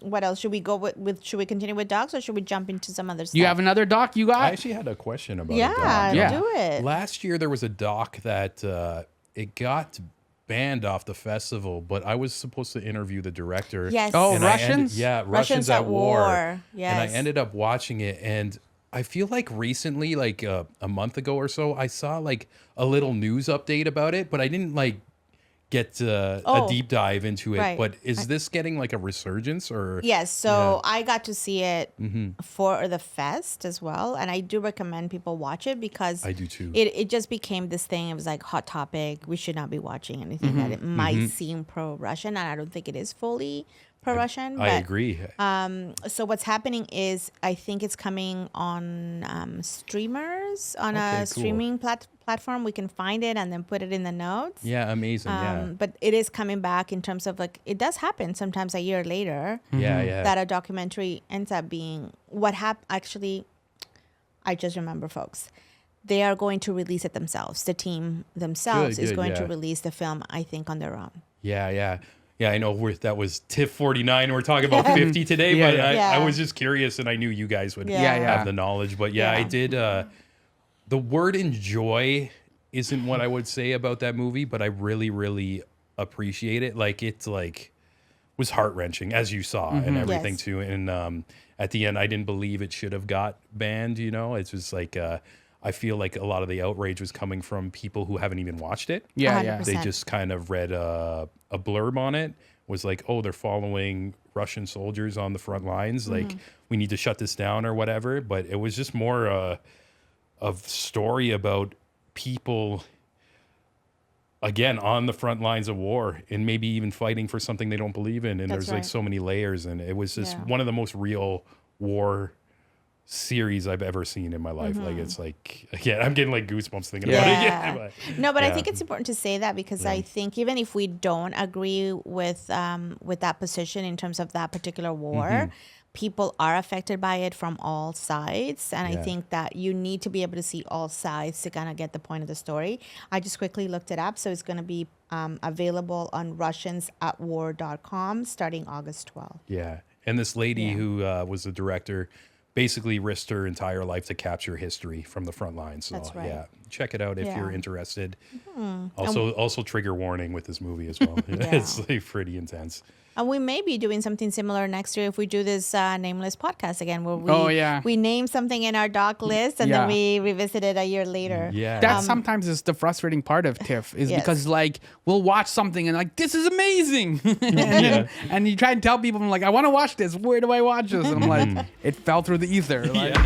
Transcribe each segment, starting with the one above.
What else should we go with? Should we continue with docs, or should we jump into some other stuff? You have another doc you got? I actually had a question about a doc. Yeah, do it. Last year there was a doc that it got banned off the festival, but I was supposed to interview the director. Yes. Oh, and Russians? Russians at War. Yes. And I ended up watching it, and I feel like recently, like a month ago or so, I saw like a little news update about it, but I didn't like get a deep dive into it. Right. But is this getting like a resurgence or? Yes, so I got to see it for the fest as well, and I do recommend people watch it because I do too. It just became this thing. It was like hot topic. We should not be watching anything that it might seem pro-Russian, and I don't think it is fully pro-Russian. I agree. So what's happening is I think it's coming on streamers on a streaming platform. We can find it and then put it in the notes. Yeah, amazing. But it is coming back in terms of like it does happen sometimes a year later. Yeah. That a documentary ends up being what happened. Actually, I just remember, folks. They are going to release it themselves. The team themselves is going to release the film, I think, on their own. Yeah, I know that was TIFF 49. We're talking about 50 today, but I was just curious, and I knew you guys would have the knowledge. But I did. The word enjoy isn't what I would say about that movie, but I really, really appreciate it. Like it's like was heart wrenching, as you saw, and everything too. And at the end, I didn't believe it should have got banned. You know, it's just like. I feel like a lot of the outrage was coming from people who haven't even watched it. Yeah. 100%. They just kind of read a blurb on it, was like, oh, they're following Russian soldiers on the front lines. Like, we need to shut this down or whatever. But it was just more of story about people, again, on the front lines of war and maybe even fighting for something they don't believe in. And there's like so many layers. And it was just one of the most real war series I've ever seen in my life. Like it's like, again, I'm getting like goosebumps thinking about it again. But I think it's important to say that because I think even if we don't agree with that position in terms of that particular war, people are affected by it from all sides. And I think that you need to be able to see all sides to kind of get the point of the story. I just quickly looked it up. So it's going to be available on russiansatwar.com starting August 12th. Yeah. And this lady who was the director basically risked her entire life to capture history from the front lines. So yeah, check it out if you're interested. Also trigger warning with this movie as well. It's like pretty intense. And we may be doing something similar next year if we do this Nameless podcast again, where we name something in our doc list and then we revisit it a year later. Yeah, that sometimes is the frustrating part of TIFF is because like we'll watch something and like this is amazing, and you try and tell people, I'm like, I want to watch this. Where do I watch this? And I'm like, it fell through the ether. Like,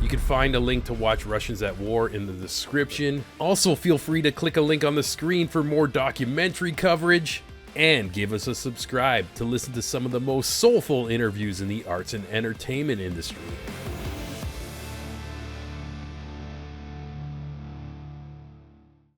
You can find a link to watch Russians at War in the description. Also, feel free to click a link on the screen for more documentary coverage. And give us a subscribe to listen to some of the most soulful interviews in the arts and entertainment industry.